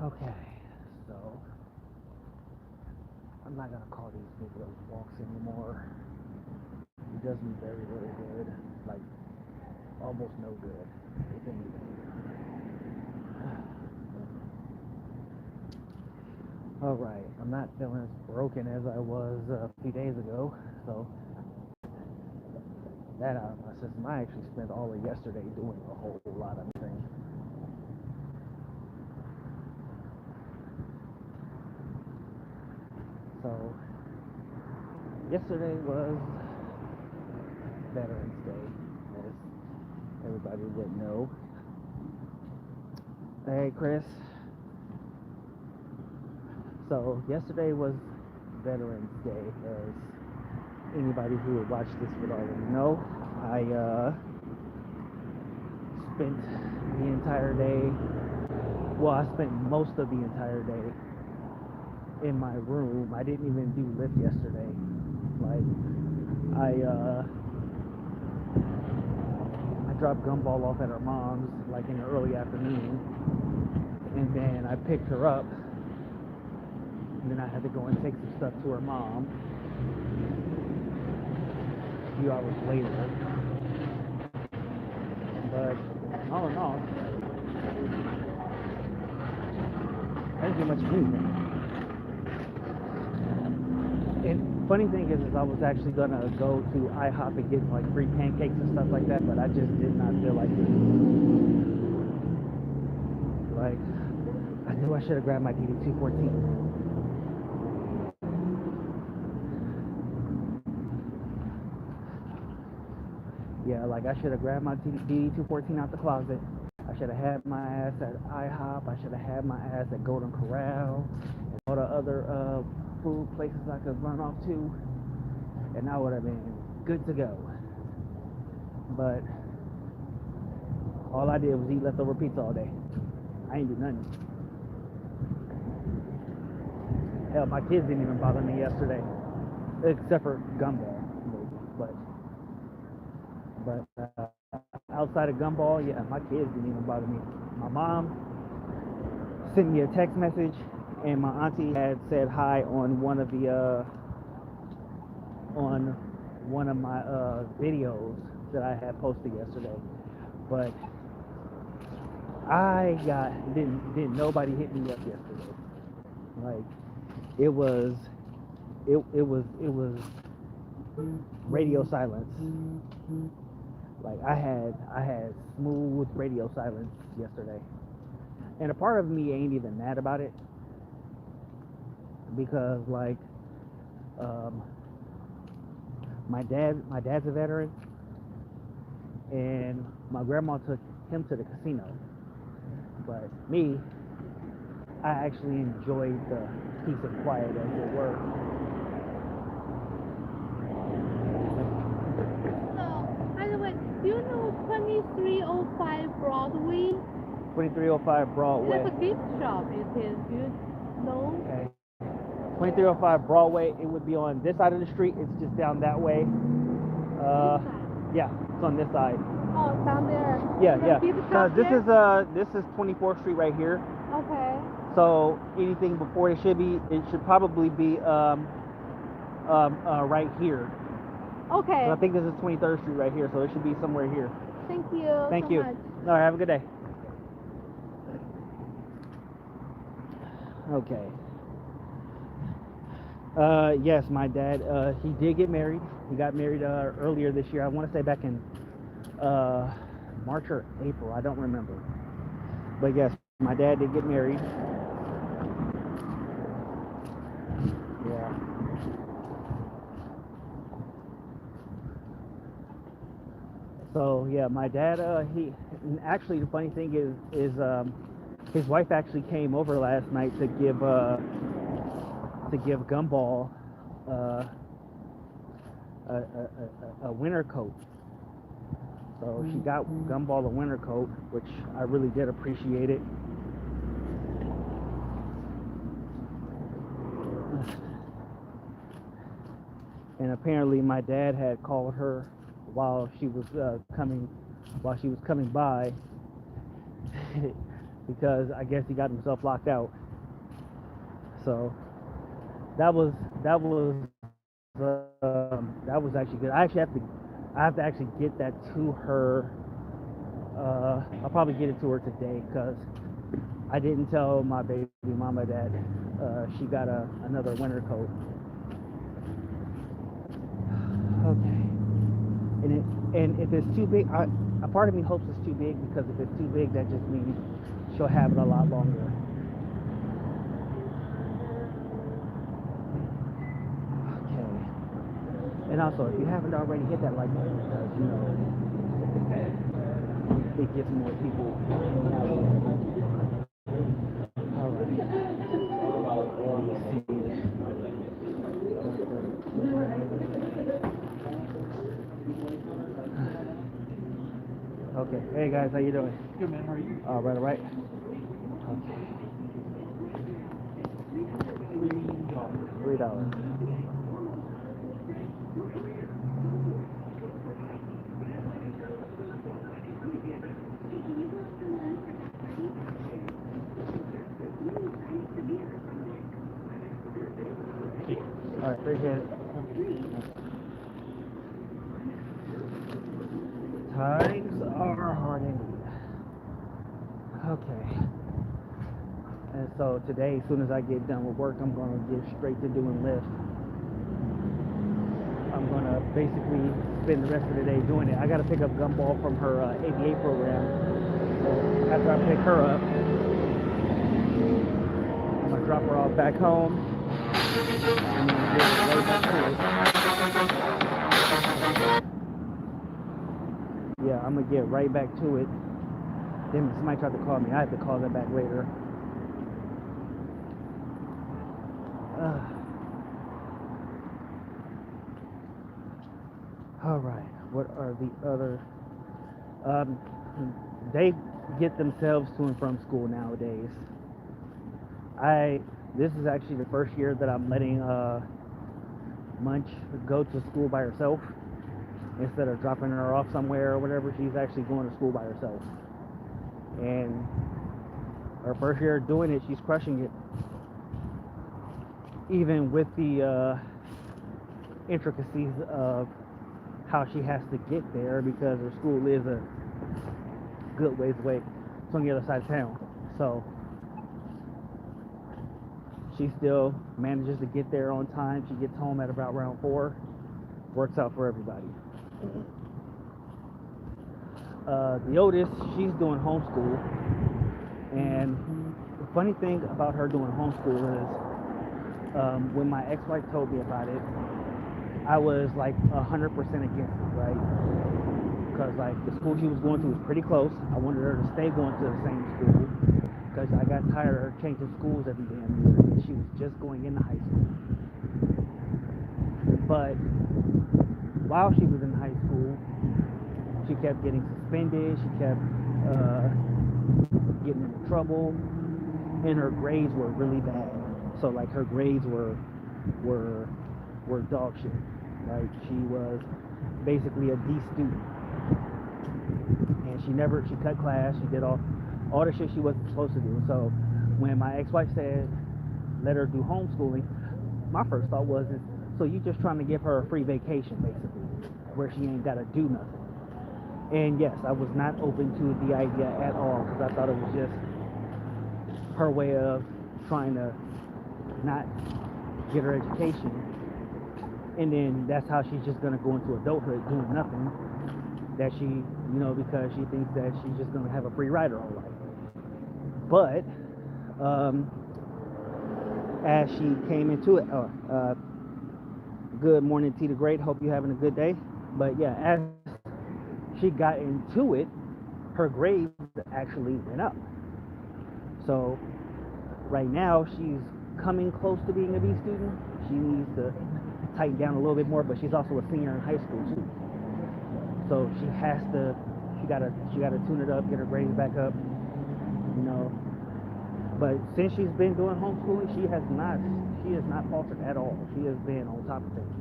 Okay, so I'm not gonna call these people walks anymore. It does me very little good, like almost no good, if anything. All right, I'm not feeling as broken as I was a few days ago, so that out of my system. I actually spent all of yesterday doing a whole lot of things. So yesterday was Veterans Day, as everybody would know. Hey, Chris. So yesterday was Veterans Day, as anybody who would watch this would already know. I spent the entire day, well, I spent most of the entire day in my room. I didn't even do lift yesterday. Like, I dropped Gumball off at her mom's, like, in the early afternoon, and then I picked her up, and then I had to go and take some stuff to her mom a few hours later. But all in all, I didn't do much of anything. And funny thing is I was actually gonna go to IHOP and get like free pancakes and stuff like that, but I just did not feel like it. Like, I knew I should have grabbed my DD214. Yeah, like I should have grabbed my DD214 out the closet. I should have had my ass at IHOP. I should have had my ass at Golden Corral and all the other food places I could run off to, and I would have been good to go. But all I did was eat leftover pizza all day. I ain't do nothing. Hell, my kids didn't even bother me yesterday, except for Gumball. But outside of Gumball, yeah, my kids didn't even bother me. My mom sent me a text message, and my auntie had said hi on one of my videos that I had posted yesterday. But didn't nobody hit me up yesterday. Like, it was radio silence. Like, I had smooth radio silence yesterday, and a part of me ain't even mad about it, because like, my dad's a veteran, and my grandma took him to the casino. But me, I actually enjoyed the peace and quiet, as it were. So, by the way, do you know 2305 Broadway? 2305 Broadway. It's a gift shop, it is. Do you know? Okay. 2305 Broadway. It would be on this side of the street. It's just down that way. Yeah, it's on this side. Oh, down there. Yeah, The yeah. gift shop This there? is 24th Street right here. Okay. So anything before it should probably be right here. Okay. And I think this is 23rd Street right here, so it should be somewhere here. Thank you. Thank so you. Much. All right, have a good day. Okay. Yes, my dad, he did get married. He got married earlier this year. I want to say back in March or April. I don't remember. But yes, my dad did get married. Yeah. So yeah, my dad, actually, the funny thing is his wife actually came over last night to give Gumball a winter coat. So she got Gumball a winter coat, which I really did appreciate it. And apparently my dad had called her while she was coming by because I guess he got himself locked out. So that was actually good. I have to actually get that to her. I'll probably get it to her today because I didn't tell my baby mama that she got another winter coat. Okay. And if it's too big, a part of me hopes it's too big, because if it's too big, that just means she'll have it a lot longer. Okay. And also, if you haven't already, hit that like button, because it gets more people. All right. Okay. Hey guys, how you doing? Good, man. How are you? All right, all right. Okay. $3. All right, appreciate it. Times are hard indeed. Okay. And so today, as soon as I get done with work, I'm going to get straight to doing Lyft. I'm going to basically spend the rest of the day doing it. I got to pick up Gumball from her ABA program. So after I pick her up, I'm going to drop her off back home. And then get right back to it. Yeah, I'm going to get right back to it. Then somebody tried to call me. I have to call them back later. All right. What are the other? They get themselves to and from school nowadays. This is actually the first year that I'm letting Munch go to school by herself instead of dropping her off somewhere or whatever. She's actually going to school by herself, and her first year doing it, she's crushing it. Even with the intricacies of how she has to get there, because her school is a good ways away. It's on the other side of town. So she still manages to get there on time. She gets home at about around 4. Works out for everybody. The oldest, she's doing homeschool. And the funny thing about her doing homeschool is, when my ex-wife told me about it, I was like 100% against it, right? Because like the school she was going to was pretty close. I wanted her to stay going to the same school, because I got tired of her changing schools every damn year, and she was just going into high school. But while she was in high school, she kept getting suspended. She kept getting into trouble, and her grades were really bad. So like her grades were dog shit. Like she was basically a D student, and she cut class. She did all the shit she wasn't supposed to do. So when my ex-wife said let her do homeschooling, my first thought was, so you just trying to give her a free vacation basically, where she ain't got to do nothing. And yes, I was not open to the idea at all, because I thought it was just her way of trying to not get her education, and then that's how she's just going to go into adulthood doing nothing, that she, because she thinks that she's just going to have a free ride her whole life. But as she came into it, good morning, T the Great, hope you're having a good day. But yeah, as she got into it, her grades actually went up. So right now she's coming close to being a B student. She needs to tighten down a little bit more, but she's also a senior in high school too. So she gotta tune it up, get her grades back up, But since she's been doing homeschooling, she has not faltered at all. She has been on top of things.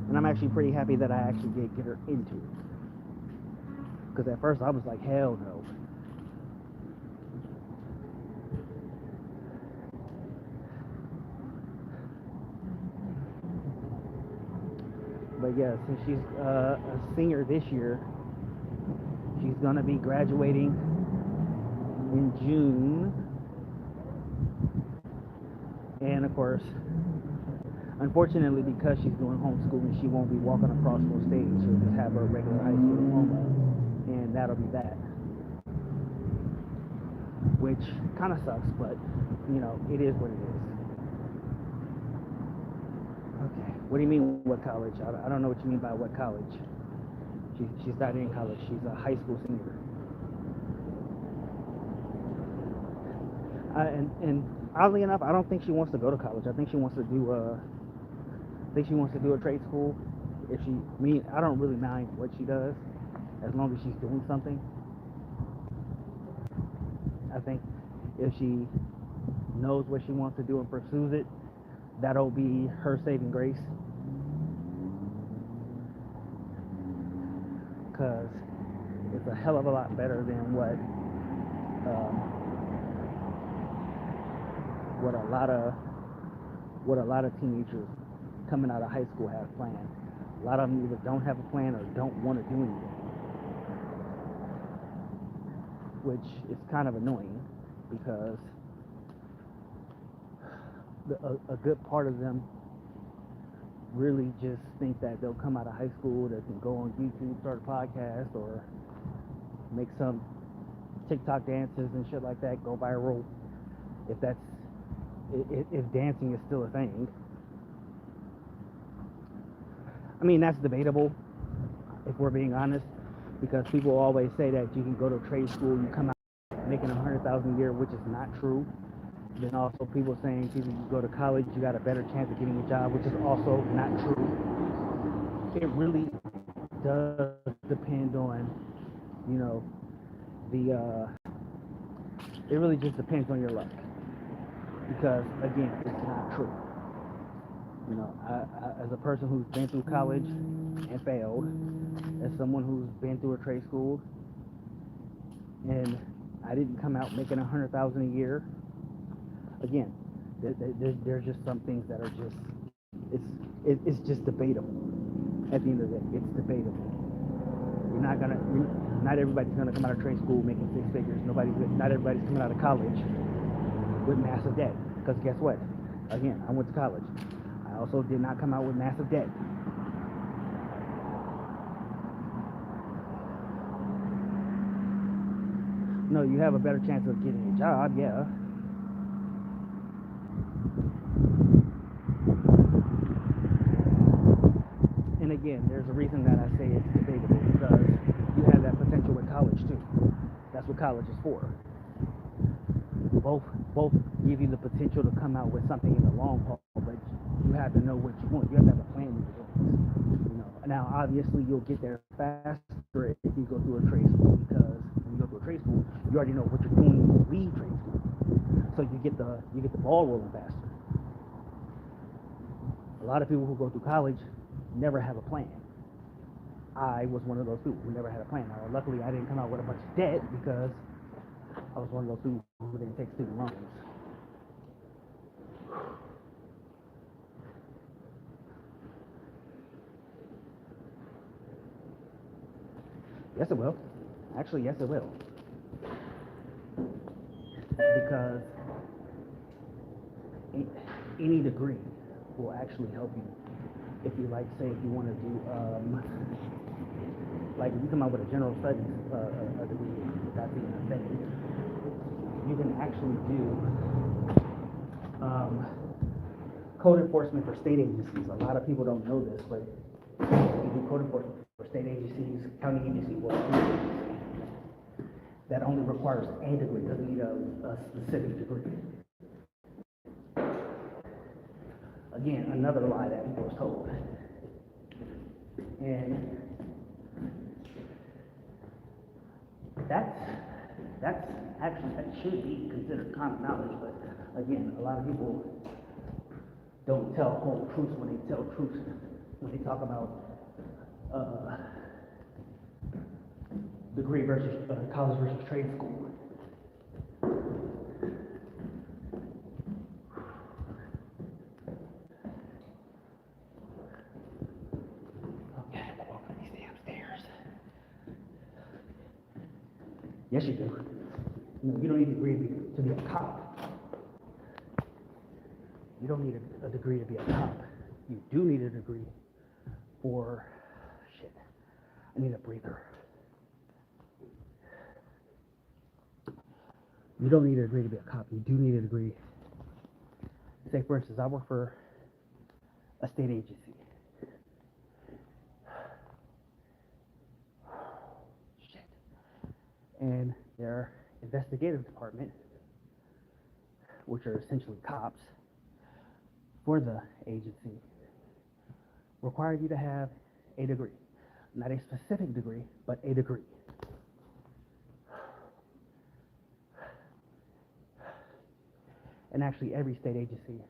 And I'm actually pretty happy that I actually did get her into it. Because at first I was like, hell no. But yeah, since she's a senior this year, she's gonna be graduating in June, and of course, unfortunately, because she's doing homeschooling, she won't be walking across no stage. She'll just have her regular high school diploma, and that'll be that. Which kind of sucks, but you know, it is what it is. Okay, what do you mean what college? I don't know what you mean by what college. She's not in college. She's a high school senior. And oddly enough, I don't think she wants to go to college. I think she wants to do a trade school. I don't really mind what she does, as long as she's doing something. I think if she knows what she wants to do and pursues it, that'll be her saving grace. Because it's a hell of a lot better than what a lot of teenagers coming out of high school have planned. A lot of them either don't have a plan or don't want to do anything, which is kind of annoying because a good part of them really just think that they'll come out of high school, they can go on YouTube, start a podcast, or make some TikTok dances and shit like that, go viral, if dancing is still a thing. I mean, that's debatable, if we're being honest, because people always say that you can go to trade school, you come out making $100,000 a year, which is not true. Then also people saying if you go to college, you got a better chance of getting a job, which is also not true. It really does depend on, you know, it really just depends on your luck. Because again, it's not true. You know, I, as a person who's been through college and failed, as someone who's been through a trade school, and I didn't come out making $100,000 a year. Again, there's just some things that are just, it's just debatable. At the end of the day, it's debatable. Not everybody's gonna come out of trade school making six figures. Not everybody's coming out of college with massive debt. Because guess what? Again, I went to college. I also did not come out with massive debt. No, you have a better chance of getting a job, yeah. And again, there's a reason that I say it's debatable, because you have that potential with college too. That's what college is for. Both give you the potential to come out with something in the long haul, but you have to know what you want. You have to have a plan when you're doing this. You know, now obviously you'll get there faster if you go through a trade school, because when you go through a trade school, you already know what you're doing when you leave trade school. So you get the ball rolling faster. A lot of people who go through college never have a plan. I was one of those people who never had a plan. Now, luckily, I didn't come out with a bunch of debt because I was one of those people who didn't take student loans. Yes, it will. Actually, yes, it will. Because any degree will actually help you. If you like, say, if you want to do, like if you come out with a general studies a degree, that's even a thing, you can actually do code enforcement for state agencies. A lot of people don't know this, but you do code enforcement for state agencies, county agencies, or agencies. That only requires a degree, doesn't need a specific degree. Again, another lie that people was told. And that's actually, that should be considered common knowledge, but again, a lot of people don't tell whole truths when they tell truths, when they talk about degree versus college versus trade school. Yes, you do. No, you don't need a degree to be a cop. You don't need a degree to be a cop. You do need a degree for, shit, I need a breather. You don't need a degree to be a cop. You do need a degree. Say, for instance, I work for a state agency. Shit. And their investigative department, which are essentially cops for the agency, require you to have a degree. Not a specific degree, but a degree. And actually, every state agency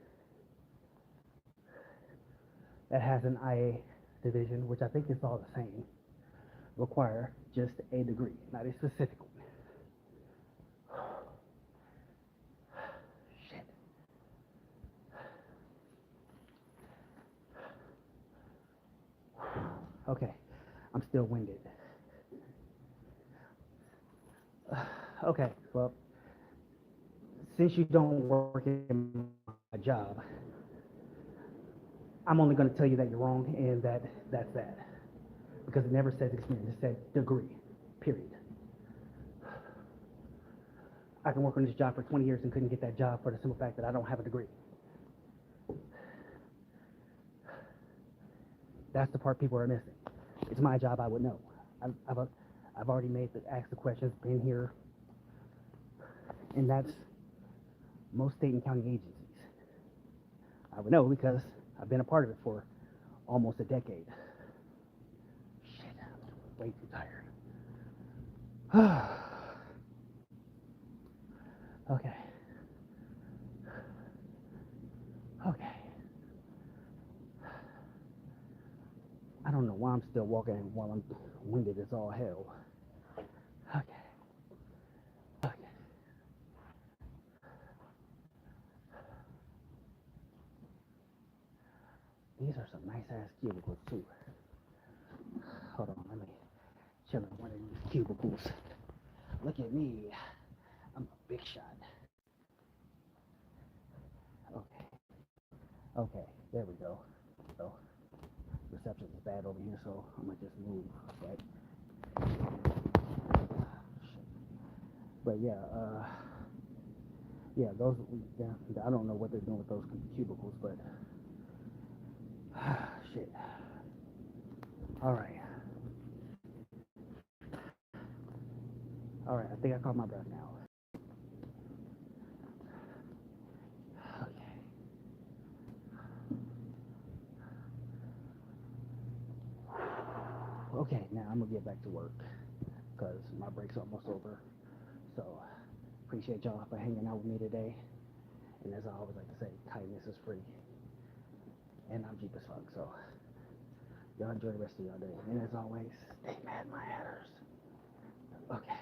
that has an IA division, which I think is all the same, require just a degree, not a specific one. Shit. Okay, I'm still winded. Okay, well, since you don't work in my job, I'm only going to tell you that you're wrong and that's that. Because it never says experience, it said degree, period. I can work on this job for 20 years and couldn't get that job for the simple fact that I don't have a degree. That's the part people are missing. It's my job, I would know. I've already asked the questions, been here, and that's most state and county agencies. I would know because I've been a part of it for almost a decade. Shit, I'm way too tired. Okay. Okay. I don't know why I'm still walking while I'm winded as all hell. Okay. Okay. These are some nice ass cubicles too. Hold on, let me chill in one of these cubicles. Look at me. I'm a big shot. Okay. Okay, there we go. So, reception is bad over here, so I'm gonna just move, right? But yeah, those, yeah, I don't know what they're doing with those cubicles, but, shit. Alright. Alright, I think I caught my breath now. Okay. Okay, now I'm gonna get back to work, because my break's almost over. So, appreciate y'all for hanging out with me today. And as I always like to say, kindness is free. And I'm cheap as fuck, so y'all enjoy the rest of your day. And as always, stay mad, my hatters. Okay.